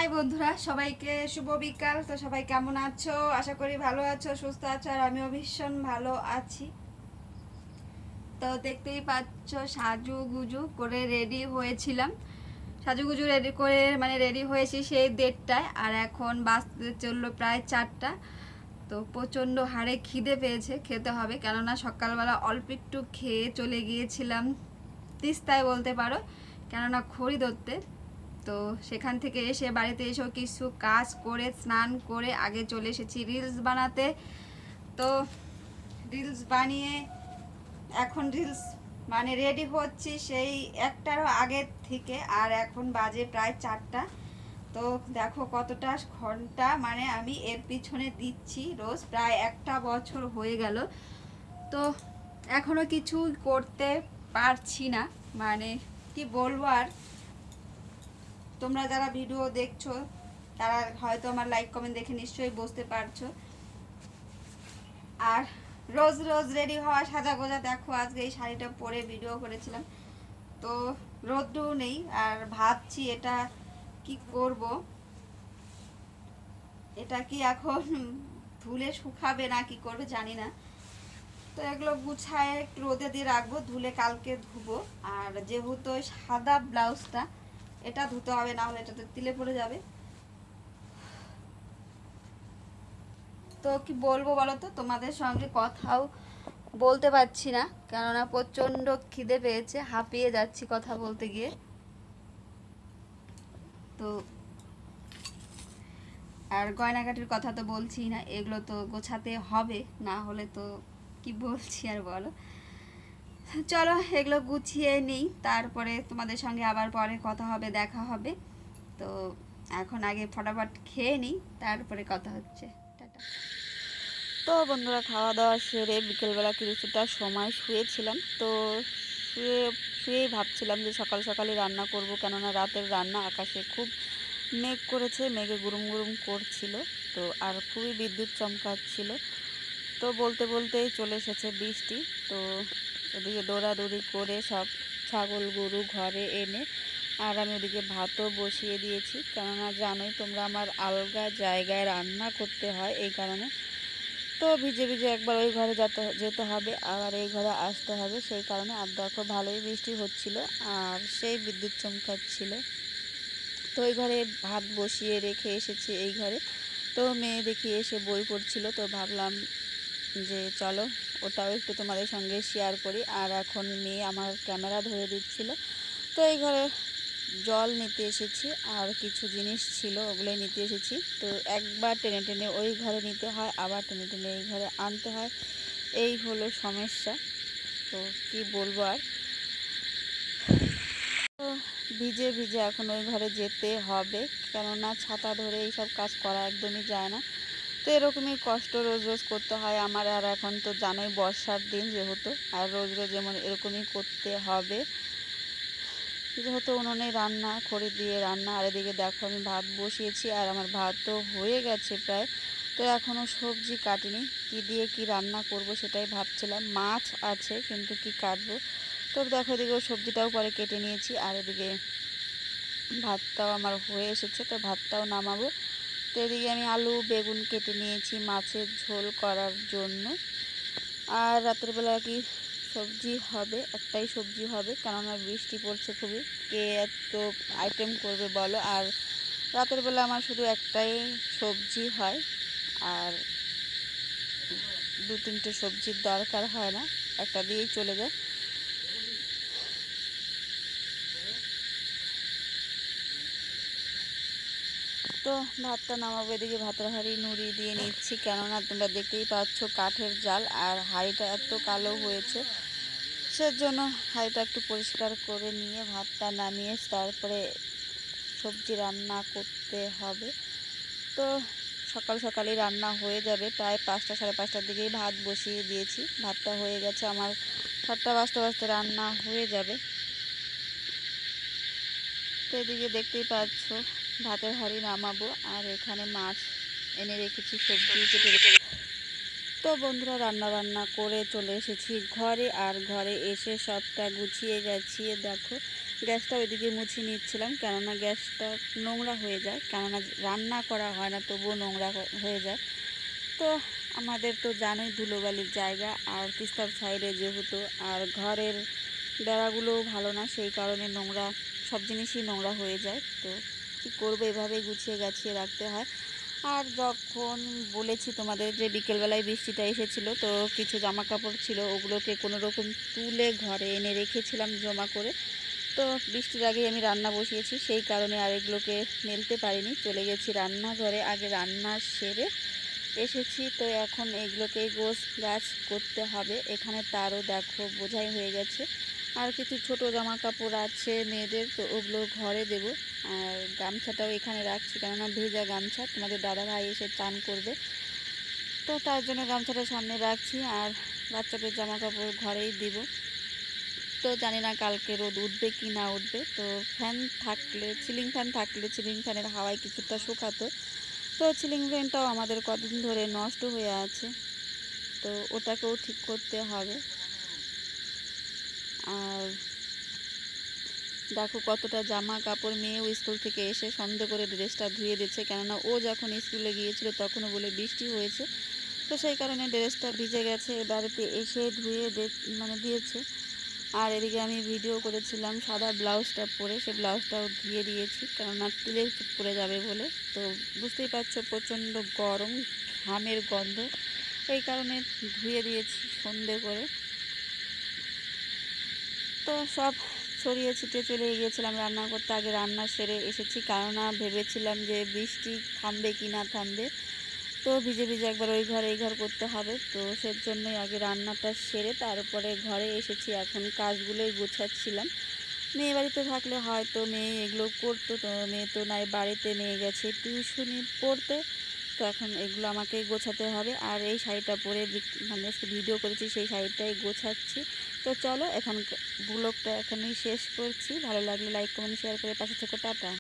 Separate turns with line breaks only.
High বন্ধুরা, সবাইকে শুভ বিকাল। তো সবাই কেমন আছো? আশা করি ভালো আছো, সুস্থ আছো, আর আমিও ভীষণ ভালো আছি। তো দেখতেই পাচ্ছ সাজুগুজু করে রেডি হয়েছিলাম। সাজুগুজু রেডি করে রেডি হয়েছি সেই 1:30টায়, আর এখন বাজতে চললো প্রায় 4টা। তো প্রচণ্ড হাড়ে খিদে পেয়েছে, খেতে হবে, কেননা সকালবেলা অল্প একটু খেয়ে চলে গিয়েছিলাম তিস্তায় বলতে পারো, কেননা খড়ি ধরতে। তো সেখান থেকে এসে বাড়িতে এসেও কিছু কাজ করে স্নান করে আগে চলে এসেছি রিলস বানাতে। তো রিলস বানিয়ে এখন রিলস রেডি হচ্ছি সেই 1টারও আগের থেকে, আর এখন বাজে প্রায় 4টা। তো দেখো কতটা ঘন্টা আমি এর পিছনে দিচ্ছি রোজ, প্রায় 1টা বছর হয়ে গেল। তো এখনো কিছু করতে পারছি না, কি বলবো আর। তোমরা যারা ভিডিও দেখছো তারা হয়তো আমার লাইক কমেন্ট দেখে নিশ্চয়ই বুঝতে পারছো। আর রোজ রোজ রেডি হওয়া সাজা গোজা দেখো, আজকে এই শাড়িটা পরে ভিডিও করেছিলাম। তো রোদ্রু নেই, আর ভাবছি এটা কি করব, এটা কি এখন ধুলে শুকাবে না কি করবে জানি না। তো এগুলো গুছায় একটু রোদে দিয়ে রাখবো, ধুলে কালকে ধুবো। আর যেহেতু সাদা ব্লাউজটা এটা ধুতে হবে, না হলে এটাতে তিলে পড়ে যাবে। তো কি বলবো বলো তো, তোমাদের সঙ্গে কথাও বলতে পারছি না, কেননা প্রচণ্ড খিদে পেয়েছে, হাঁপিয়ে যাচ্ছি কথা বলতে গিয়ে। তো আর গয়নাঘাটির কথা তো বলছি না, এগুলো তো গোছাতে হবে, না হলে তো কি বলছি আর বলো। চলো এগুলো গুছিয়ে নিই, তারপরে তোমাদের সঙ্গে আবার পরে কথা হবে, দেখা হবে। তো এখন আগে ফটাফট খেয়ে নিই, তারপরে কথা হচ্ছে। টাটা।
তো বন্ধুরা, খাওয়া দাওয়া সেরে বিকেলবেলা কিছুটা সময় শুয়েছিলাম। তো শুয়েই ভাবছিলাম যে সকাল সকালই রান্না করব, কেননা রাতের রান্না আকাশে খুব মেঘ করেছে, মেঘে গুরুম গুরুম করছিল। তো আর খুবই বিদ্যুৎ চমকাচ্ছিল। তো বলতে বলতেই চলে এসেছে বৃষ্টি। তো এদিকে দৌড়াদৌড়ি করে সব ছাগল গরু ঘরে এনে আর আমি ওদিকে ভাতও বসিয়ে দিয়েছি, কেননা জানোই তোমরা আমার আলগা জায়গায় রান্না করতে হয়, এই কারণে। তো ভিজে ভিজে একবার ওই ঘরে যেতে হবে, আবার এই ঘরে আসতে হবে, সেই কারণে। আর দেখো ভালোই বৃষ্টি হচ্ছিল আর সেই বিদ্যুৎ চমকাচ্ছিল। তো ওই ঘরে ভাত বসিয়ে রেখে এসেছি এই ঘরে। তো মেয়ে দেখি এসে বই পড়ছিল, তো ভাবলাম যে চলো ওটাও একটু তোমাদের সঙ্গে শেয়ার করি। আর এখন মেয়ে আমার ক্যামেরা ধরে দিচ্ছিল। তো এই ঘরে জল নিতে এসেছি, আর কিছু জিনিস ছিল ওগুলোই নিতে এসেছি। তো একবার টেনে টেনে ওই ঘরে নিতে হয়, আবার টেনে টেনে এই ঘরে আনতে হয়, এই হলো সমস্যা। তো কি বলবো আর। তো ভিজে ভিজে এখন ওই ঘরে যেতে হবে, কেননা ছাতা ধরে এইসব কাজ করা একদমই যায় না। তো এরকমই কষ্ট রোজ রোজ করতে হয় আমার। আর এখন তো জানোই বর্ষার দিন যেহেতু, আর রোজ রোজ যেমন এরকমই করতে হবে, যেহেতু উনুনে রান্না, খড়ি দিয়ে রান্না। আর এদিকে দেখো আমি ভাত বসিয়েছি, আর আমার ভাত তো হয়ে গেছে প্রায়। তো এখনও সবজি কাটিনি, কি দিয়ে কি রান্না করব সেটাই ভাবছিলাম। মাছ আছে কিন্তু কি কাটবো। তো দেখো এদিকে সবজিটাও পরে কেটে নিয়েছি, আর এদিকে ভাতটাও আমার হয়ে এসেছে, তো ভাতটাও নামাবো। তো এদিকে আমি আলু বেগুন কেটে নিয়েছি মাছের ঝোল করার জন্য। আর রাতের বেলা কি সবজি হবে, একটাই সবজি হবে, কেননা বৃষ্টি পড়ছে খুবই, কে এত আইটেম করবে বলো। আর রাতের বেলা আমার শুধু একটাই সবজি হয়, আর 2-3টে সবজির দরকার হয় না, একটা দিয়েই চলে যায়। তো ভাতটা নামাবো, এদিকে ভাতের হাঁড়ি নুড়ি দিয়ে নিচ্ছি, কেননা তোমরা দেখতেই পাচ্ছ কাঠের জাল, আর হাঁড়িটা এত কালো হয়েছে, সেজন্য হাঁড়িটা একটু পরিষ্কার করে নিয়ে ভাতটা নামিয়ে তারপরে সবজি রান্না করতে হবে। তো সকাল সকালই রান্না হয়ে যাবে, প্রায় 5টা 5:30টার দিকেই ভাত বসিয়ে দিয়েছি, ভাতটা হয়ে গেছে আমার, 7টা বাজতে বাজতে রান্না হয়ে যাবে। তো এদিকে দেখতেই পাচ্ছ ভাতের হাঁড়ি নামাবো, আর এখানে মাছ এনে রেখেছি, সবজি কেটে। তো বন্ধুরা, রান্না বান্না করে চলে এসেছি ঘরে, আর ঘরে এসে সবটা গুছিয়ে গাছিয়ে দেখো গ্যাসটা ওইদিকে মুছে নিচ্ছিলাম, কেননা গ্যাসটা নোংরা হয়ে যায়, কেননা রান্না করা হয় না তবুও নোংরা হয়ে যায়। তো আমাদের তো জানোই ধুলোবালির জায়গা, আর তিস্তার সাইডে যেহেতু, আর ঘরের বেড়াগুলোও ভালো না, সেই কারণে নোংরা সব জিনিসই নোংরা হয়ে যায়। তো কী করবো, এভাবেই গুছিয়ে গাছিয়ে রাখতে হয়। আর যখন বলেছি তোমাদের যে বিকেলবেলায় বৃষ্টিটা এসেছিলো, তো কিছু জামা কাপড় ছিল, ওগুলোকে কোনো রকম তুলে ঘরে এনে রেখেছিলাম জমা করে। তো বৃষ্টির আগেই আমি রান্না বসিয়েছি, সেই কারণে আর এগুলোকে মেলতে পারিনি, চলে গেছি রান্নাঘরে, আগে রান্না সেরে এসেছি। তো এখন এগুলোকে গোছ গাছ করতে হবে। এখানে তারও দেখো বোঝাই হয়ে গেছে, আর কিছু ছোট জামা কাপড় আছে মেয়েদের, তো ওগুলো ঘরে দেব। আর গামছাটাও এখানে রাখছি, কেননা ভেজা গামছা, তোমাদের দাদা ভাই এসে চান করবে, তো তার জন্য গামছাটা সামনে রাখছি। আর বাচ্চাদের জামা কাপড় ঘরেই দিব। তো জানি না কালকে রোদ উঠবে কি না উঠবে। তো ফ্যান থাকলে, সিলিং ফ্যান থাকলে সিলিং ফ্যানের হাওয়ায় কিছুটা শুকাতো। তো সিলিং ফ্যানটাও আমাদের কদিন ধরে নষ্ট হয়ে আছে, তো ওটাকেও ঠিক করতে হবে। আর দেখো কতটা জামা কাপড়, মেয়েও স্কুল থেকে এসে সন্ধ্যে করে ড্রেসটা ধুয়ে দিচ্ছে, কেননা ও যখন স্কুলে গিয়েছিল তখনও বলে বৃষ্টি হয়েছে, তো সেই কারণে ড্রেসটা ভিজে গেছে, বাড়িতে এসে ধুয়ে দিয়েছে। আর এদিকে আমি ভিডিও করেছিলাম সাদা ব্লাউজটা পরে, সেই ব্লাউজটাও ধুয়ে দিয়েছি, কেননা তেলে পড়ে যাবে বলে। তো বুঝতেই পারছো প্রচণ্ড গরম, ঘামের গন্ধ, এই কারণে ধুয়ে দিয়েছি সন্ধে করে। তো সব ছড়িয়ে ছিটিয়ে চলে গিয়েছিলাম রান্না করতে, আগে রান্না সেরে এসেছি, কেননা ভেবেছিলাম যে বৃষ্টি থামবে কি না থামবে, তো ভিজে ভিজে একবার ওই ঘর এই ঘর করতে হবে, তো সেজন্যই আগে রান্নাটা সেরে তারপরে ঘরে এসেছি। এখন কাজগুলোই গোছাচ্ছিলাম। মেয়ে বাড়িতে থাকলে হয়তো মেয়ে এগুলো করতো, তো মেয়ে তো নাই বাড়িতে, মেয়ে গেছে টিউশনি পড়তে, তো এখন এগুলো আমাকেই গোছাতে হবে। আর এই শাড়িটা পরে আজকে ভিডিও করেছি, সেই শাড়িটাই গোছাচ্ছি। তো চলো এখন ব্লগটা এখানেই শেষ করছি, ভালো লাগলে লাইক কমেন্ট শেয়ার করে পাশে থেকো, টাটা।